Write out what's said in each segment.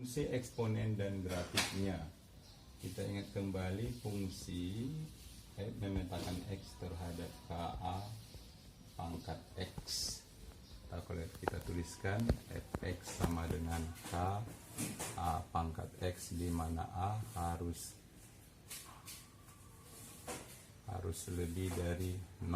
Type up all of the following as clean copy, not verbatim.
Fungsi eksponen dan grafiknya. Kita ingat kembali fungsi memetakan X terhadap KA pangkat X. Kalau kita tuliskan fx sama dengan K A pangkat X, di mana A harus lebih dari 0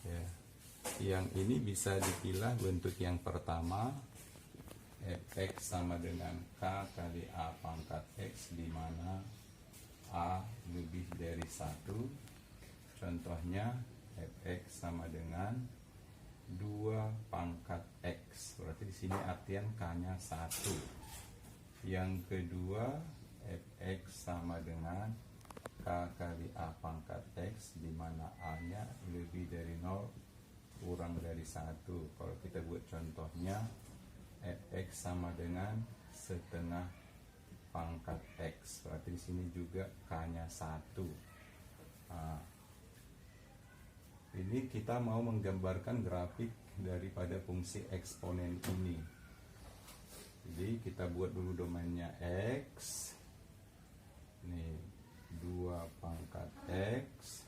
ya. Yang ini bisa dipilah bentuk yang pertama, fx sama dengan K kali A pangkat X, di mana A lebih dari 1. Contohnya fx sama dengan 2 pangkat X, berarti di sini artian K-nya 1. Yang kedua, fx sama dengan K kali A pangkat X, di mana A-nya lebih dari 0 kurang dari 1. Kalau kita buat contohnya, fx sama dengan setengah pangkat X, berarti di sini juga K-nya 1. Nah, ini kita mau menggambarkan grafik daripada fungsi eksponen ini. Jadi kita buat dulu domainnya X. Ini 2 pangkat X.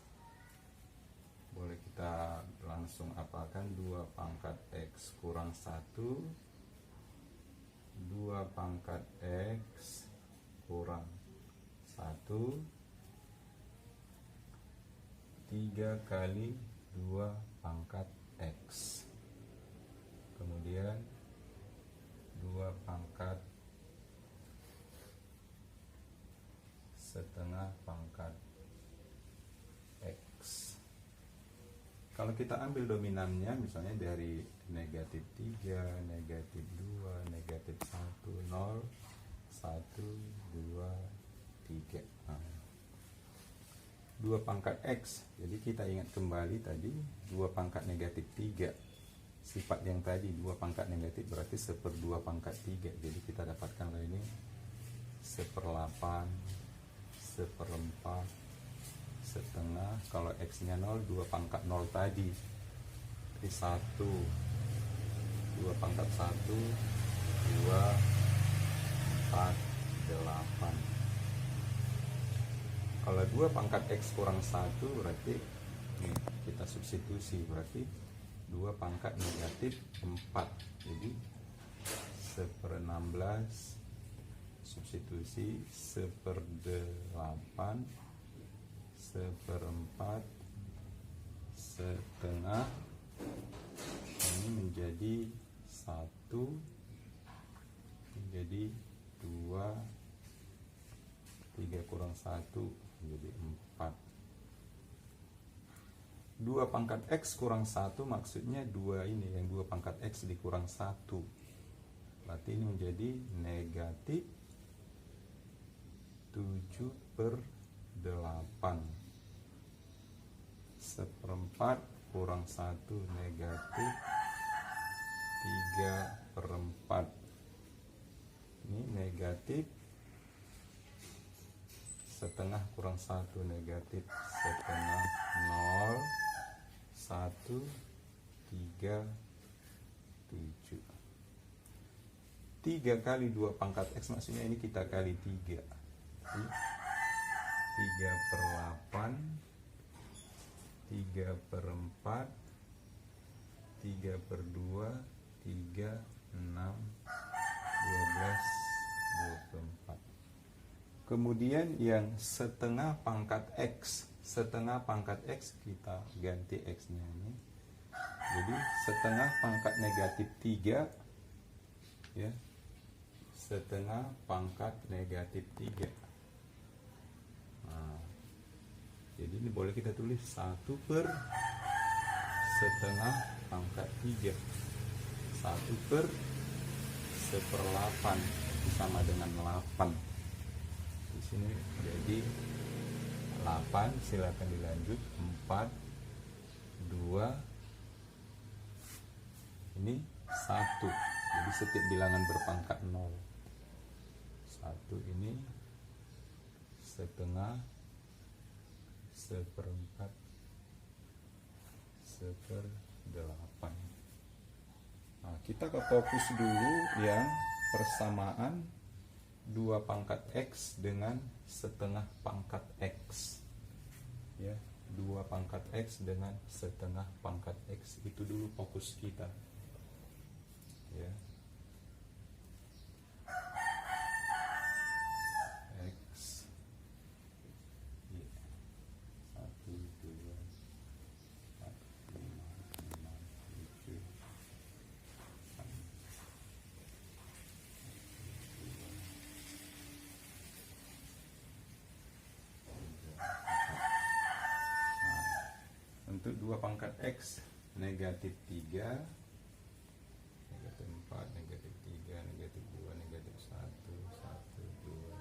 Boleh kita langsung apakan, 2 pangkat X kurang 1, 2 pangkat X kurang 1, 3 kali 2 pangkat X, kemudian 2 pangkat setengah pangkat X. Kalau kita ambil dominannya, misalnya dari negatif 3, negatif 2, negatif 1, 0, 1, 2, 3. 2 pangkat X, jadi kita ingat kembali tadi 2 pangkat negatif 3. Sifat yang tadi 2 pangkat negatif berarti 1/2 pangkat 3. Jadi kita dapatkan ini 1/8, 1/4, setengah. Kalau X nya 0, 2 pangkat 0 tadi, jadi 1, 2 pangkat 1, 2, 4, 8. Kalau 2 pangkat X kurang 1 berarti nih, kita substitusi, berarti 2 pangkat negatif 4. Jadi 1/16 substitusi 1/8, 1/4, setengah. Ini menjadi 1, menjadi 2, 3 kurang 1 menjadi 4. 2 pangkat X kurang 1 maksudnya 2 ini, yang 2 pangkat X dikurang 1. Berarti ini menjadi negatif 7/8. 1/4 kurang 1 negatif 3/4. Ini negatif setengah kurang 1 negatif setengah, 0, 1, 3, 7. 3 kali 2 pangkat X, maksudnya ini kita kali 3. 3/8, 3/4, 3/2, 3, 6, 12, 24. Kemudian yang setengah pangkat X, setengah pangkat X kita ganti X-nya ini. Jadi setengah pangkat negatif 3 ya. Setengah pangkat negatif 3. Nah, jadi ini boleh kita tulis 1 per setengah pangkat 3. 1 per 1/8 sama dengan 8. Di sini jadi 8, silakan dilanjut. 4, 2, ini 1. Jadi setiap bilangan berpangkat 0. 1 ini setengah, 1/4, 1/8. Nah, kita ke fokus dulu yang persamaan 2 pangkat X dengan setengah pangkat X. Ya, 2 pangkat X dengan setengah pangkat X. Itu dulu fokus kita. Ya. X. Ya. 1, 2, 4, 5, 6, 7. Untuk 2 pangkat X, negatif 3, negatif 4, negatif 3, negatif 2, negatif 1, 1, 2,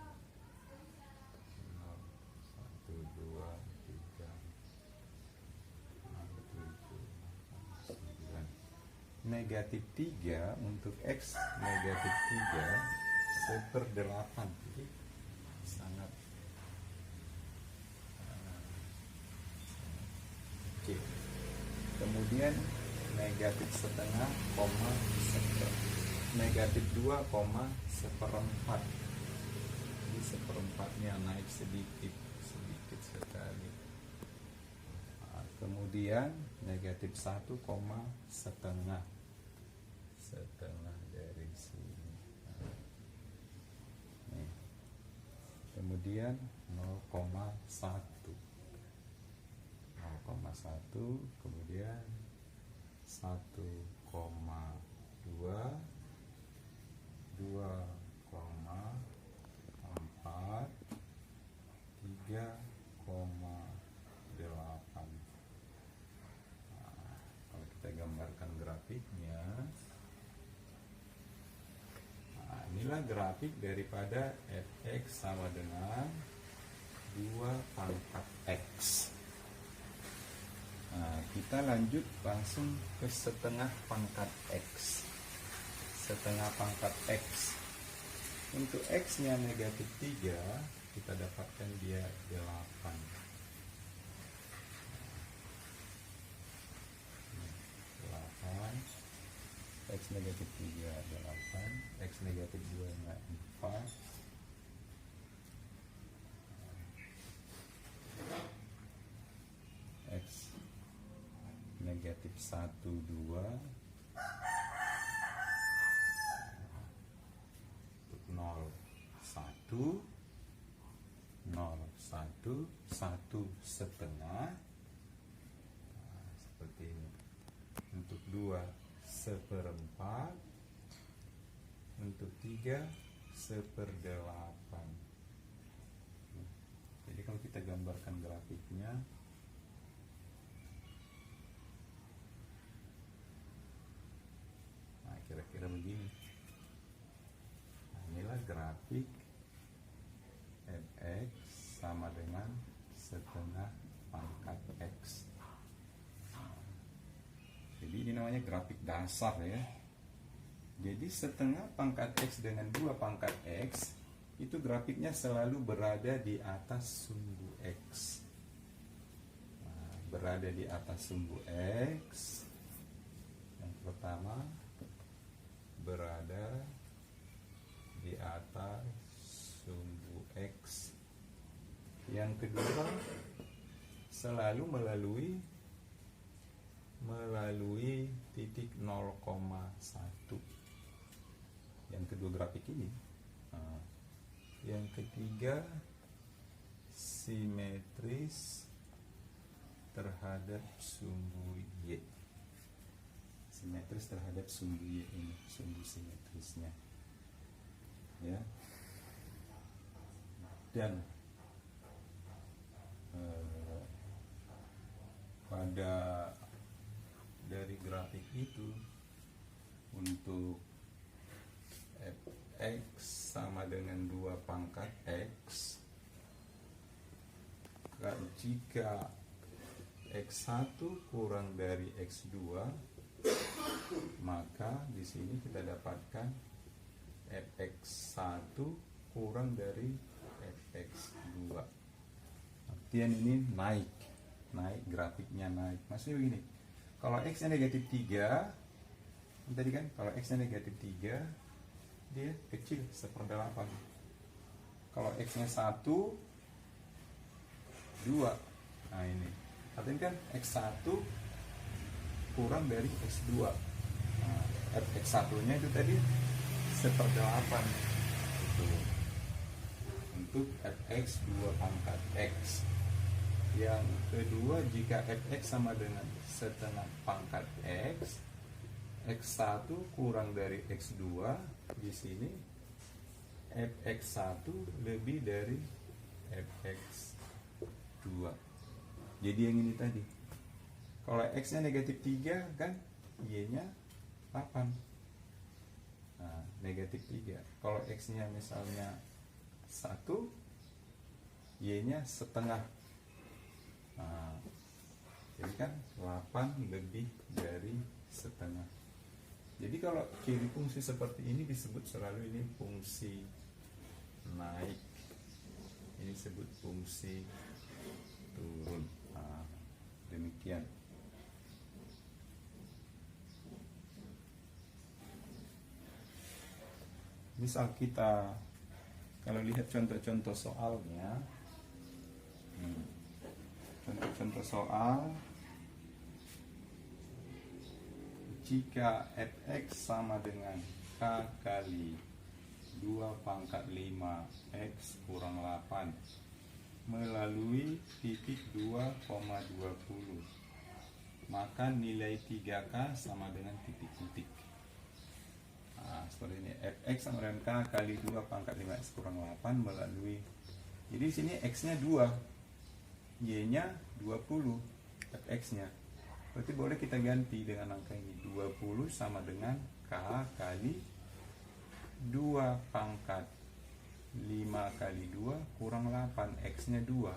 0, 1, 2, 3, 6, 7, 8, 9. Negatif 3 untuk X negatif 3 1/8. Jadi sangat oke. Kemudian negatif setengah, negatif 2, seperempat. Jadi seperempatnya naik sedikit sekali. Nah, kemudian negatif 1, setengah dari sini. Nih. Kemudian 0,1, kemudian 1,2, 2,4, 3,8. Nah, kalau kita gambarkan grafiknya, nah, inilah grafik daripada fx sama dengan 2 pangkat x. Nah, kita lanjut langsung ke setengah pangkat X. Setengah pangkat X. Untuk X-nya negatif 3, kita dapatkan dia 8. X negatif 3, 8. X negatif 2, 4. X negatif 1, 2, 0, 1, 1 setengah. Nah, seperti ini. Untuk 2 seperempat, untuk 3 1/8. Jadi kalau kita gambarkan grafiknya, kira-kira begini. Nah, inilah grafik fx sama dengan setengah pangkat x. Jadi ini namanya grafik dasar ya. Jadi setengah pangkat x dengan 2 pangkat x itu grafiknya selalu berada di atas sumbu x. Nah, berada di atas sumbu x. Yang pertama berada di atas sumbu X. Yang kedua selalu melalui titik 0,1. Yang kedua grafik ini. Nah, yang ketiga simetris terhadap sumbu Y. Simetris terhadap sumbu Y ini, sumbu simetrisnya ya. Dan pada dari grafik itu untuk fx sama dengan 2 pangkat x, jika x1 kurang dari x2, maka di sini kita dapatkan fx1 kurang dari fx2. Artian ini naik grafiknya naik. Maksudnya begini, kalau x nya negatif 3 tadi kan, kalau x nya negatif 3 dia kecil 1/8. Kalau X nya 1, 2, nah ini artinya kan X1 kurang dari X2. Nah, X1 nya itu tadi 1/8 itu untuk fx 2 pangkat x. Yang kedua, jika fx sama dengan setengah pangkat x, x1 kurang dari x2, di sini fx1 lebih dari fx2. Jadi yang ini tadi, kalau x nya negatif 3 kan y nya 8. Nah, negatif 3. Kalau x nya misalnya 1, y nya setengah. Nah, jadi kan 8 lebih dari setengah. Jadi kalau ciri fungsi seperti ini disebut selalu ini fungsi naik, ini disebut fungsi turun. Nah, demikian. Misal kita kalau lihat contoh-contoh soalnya, contoh-contoh soal, jika fx sama dengan k kali 2 pangkat 5 x kurang 8 melalui titik 2,20, maka nilai 3k sama dengan titik-titik. Nah, seperti ini, fx sama dengan k kali 2 pangkat 5x kurang 8 melalui, jadi sini x nya 2, y nya 20, fx nya berarti boleh kita ganti dengan angka ini, 20 sama dengan k kali 2 pangkat 5 kali 2 kurang 8, x nya 2,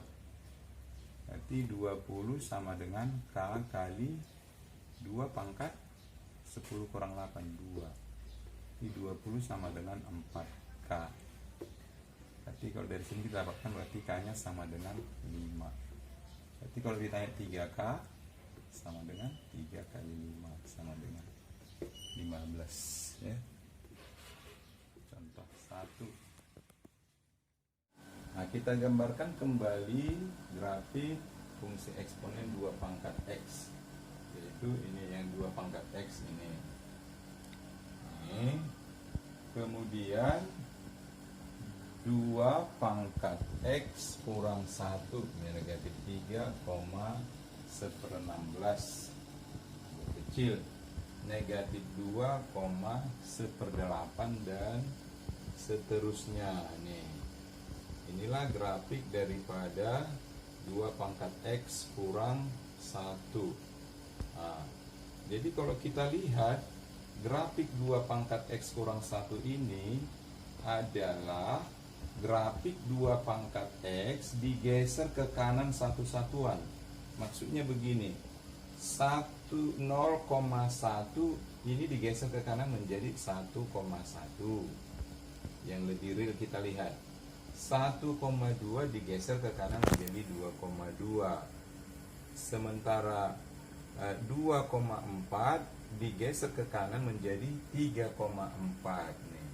berarti 20 sama dengan k kali 2 pangkat 10 kurang 8, 2. 20 sama dengan 4k. Berarti kalau dari sini kita dapatkan berarti k nya sama dengan 5. Berarti kalau ditanya 3k sama dengan 3 kali 5 sama dengan 15 ya. Contoh 1. Nah, kita gambarkan kembali grafik fungsi eksponen 2 pangkat x, yaitu ini yang 2 pangkat x ini. Kemudian 2 pangkat x kurang 1 negatif 3,1/16 kecil, negatif 2,1/8 dan seterusnya. Inilah grafik daripada 2 pangkat x kurang 1. Nah, jadi kalau kita lihat grafik 2 pangkat x kurang 1 ini adalah grafik 2 pangkat x digeser ke kanan satu satuan. Maksudnya begini, 0,1 ini digeser ke kanan menjadi 1,1. Yang lebih real kita lihat, 1,2 digeser ke kanan menjadi 2,2. Sementara 2,4 digeser ke kanan menjadi 3,4 nih.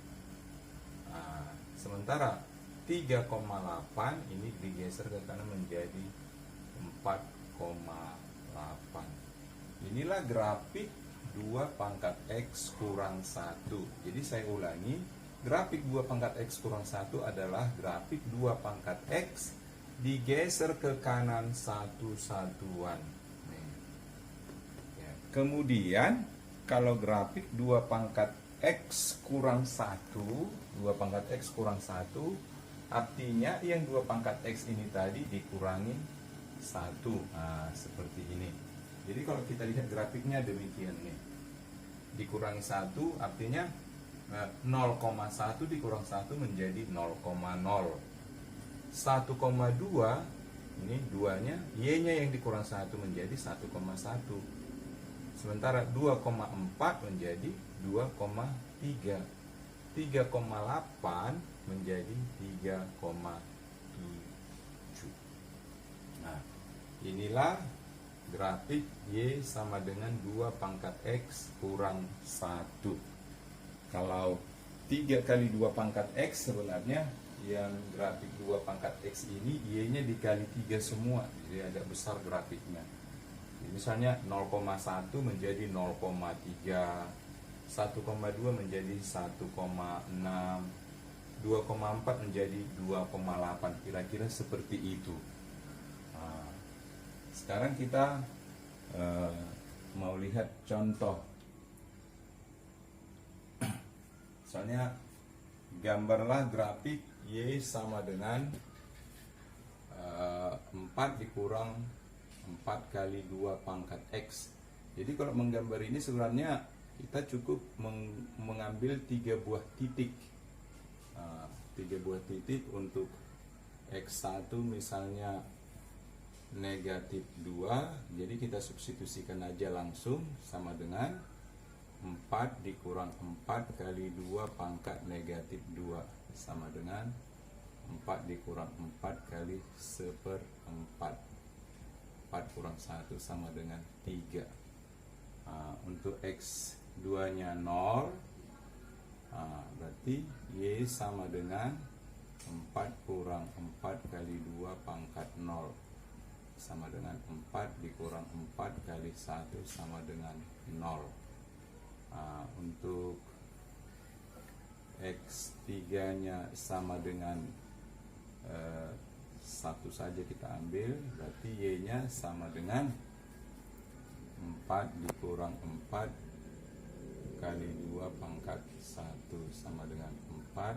Nah, sementara 3,8 ini digeser ke kanan menjadi 4,8. Inilah grafik 2 pangkat x kurang 1. Jadi saya ulangi, grafik 2 pangkat x kurang 1 adalah grafik 2 pangkat x digeser ke kanan satu satuan. Kemudian kalau grafik 2 pangkat x kurang 1, 2 pangkat x kurang 1, artinya yang 2 pangkat x ini tadi dikurangi 1. Nah, seperti ini. Jadi kalau kita lihat grafiknya demikian nih. Dikurangi 1 artinya 0,1 dikurang 1 menjadi 0,0. 1,2 ini 2-nya, y-nya yang dikurang 1 menjadi 1,1. Sementara 2,4 menjadi 2,3. 3,8 menjadi 3,7. Nah, inilah grafik y sama dengan 2 pangkat x kurang 1. Kalau 3 kali 2 pangkat X sebenarnya yang grafik 2 pangkat X ini Y-nya dikali 3 semua, jadi agak besar grafiknya. Jadi misalnya 0,1 menjadi 0,3, 1,2 menjadi 1,6, 2,4 menjadi 2,8, kira-kira seperti itu. Nah, sekarang kita mau lihat contoh. Misalnya gambarlah grafik Y sama dengan 4 dikurang 4 kali 2 pangkat X. Jadi kalau menggambar ini sebenarnya kita cukup mengambil 3 buah titik. 3 buah titik untuk X1 misalnya negatif 2, jadi kita substitusikan aja langsung sama dengan 4 dikurang 4 kali 2 pangkat negatif 2 sama dengan 4 dikurang 4 kali 1/4. 4 kurang 1 sama dengan 3. Untuk X2 nya 0, berarti Y sama dengan 4 kurang 4 kali 2 pangkat 0 sama dengan 4 dikurang 4 kali 1 sama dengan 0. Untuk X3 nya sama dengan 1 saja kita ambil, berarti Y nya sama dengan 4 dikurang 4 kali 2 pangkat 1 sama dengan 4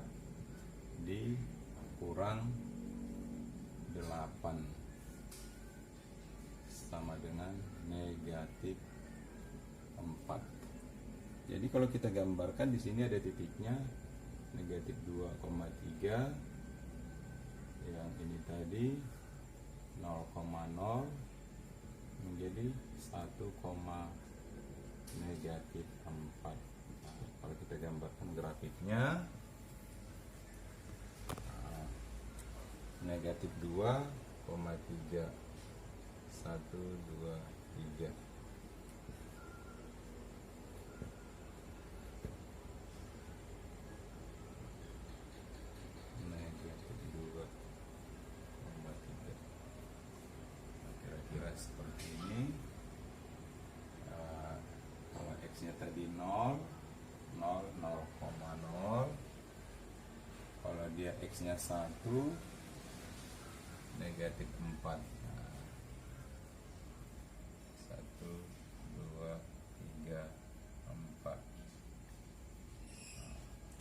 dikurang 8 sama dengan negatif 4. Jadi kalau kita gambarkan di sini ada titiknya negatif 2,3, yang ini tadi 0,0 menjadi 1, negatif 4. Kalau kita gambarkan grafiknya, negatif 2,3, 1, 2, 3. Seperti ini. Kalau X nya tadi 0, 0, 0,0. Kalau dia X nya 1, negatif 4. 1, 2, 3, 4.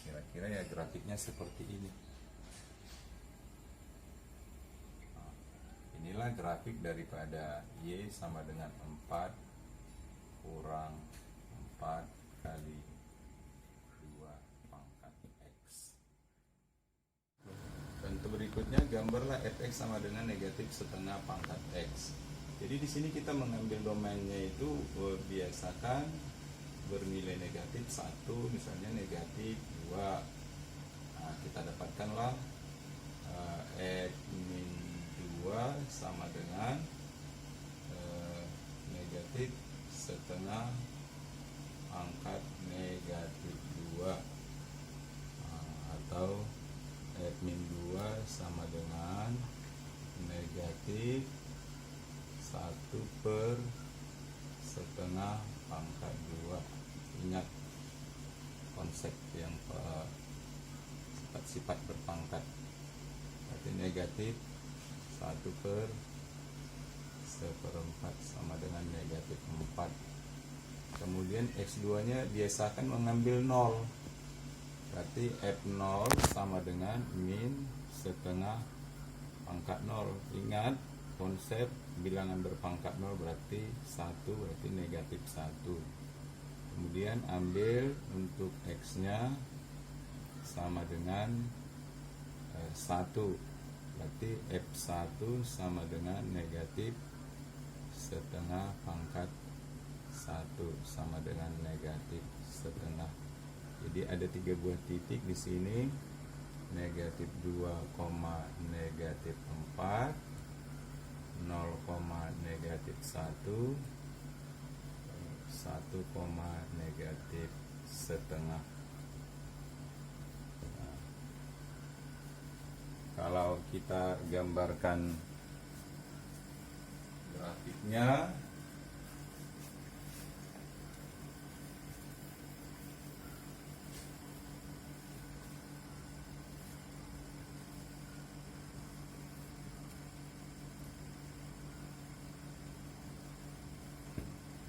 Kira-kira ya grafiknya seperti ini. Inilah grafik daripada Y sama dengan 4 kurang 4 kali 2 pangkat X. Bentuk berikutnya, gambarlah fx sama dengan negatif setengah pangkat X. Jadi di sini kita mengambil domainnya itu biasakan bernilai negatif 1, misalnya negatif 2. Kita dapatkanlah X min 2 sama dengan negatif setengah pangkat negatif 2, atau X min 2 sama dengan negatif 1 per setengah pangkat 2. Ingat konsep yang sifat-sifat berpangkat. Berarti negatif 1 per 1/4 sama dengan negatif 4. Kemudian X2 nya biasakan mengambil 0, berarti F0 sama dengan min setengah pangkat 0. Ingat konsep bilangan berpangkat 0 berarti 1, berarti negatif 1. Kemudian ambil untuk X nya sama dengan 1, berarti F1 sama dengan negatif setengah pangkat 1 sama dengan negatif setengah. Jadi ada 3 buah titik di sini, negatif 2, negatif 4, 0, negatif 1, 1, negatif setengah. Kalau kita gambarkan grafiknya,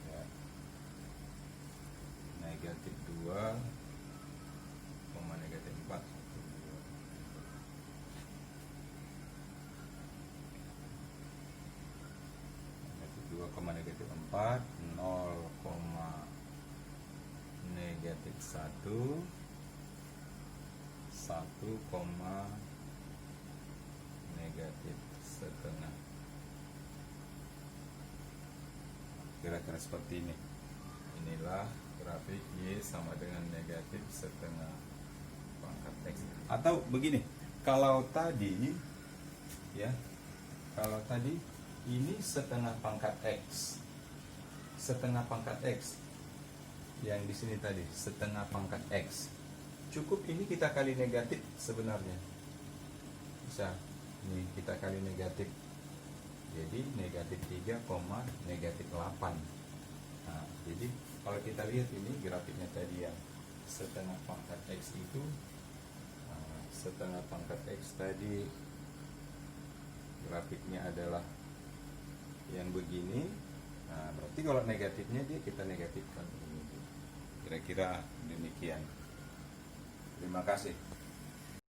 ya, negatif 2, negatif 4, negatif 2, negatif 4, 0, negatif 1, 1, negatif setengah. Kira-kira seperti ini. Inilah grafik Y sama dengan negatif setengah pangkat X. Atau begini, kalau tadi ya, kalau tadi ini setengah pangkat X, setengah pangkat X, yang di sini tadi setengah pangkat X, cukup ini kita kali negatif sebenarnya, bisa ini kita kali negatif, jadi negatif 3, negatif 8. Nah, jadi kalau kita lihat ini grafiknya tadi yang setengah pangkat X itu, setengah pangkat X tadi grafiknya adalah yang begini. Nah, berarti kalau negatifnya dia kita negatifkan ini. Kira-kira demikian. Terima kasih.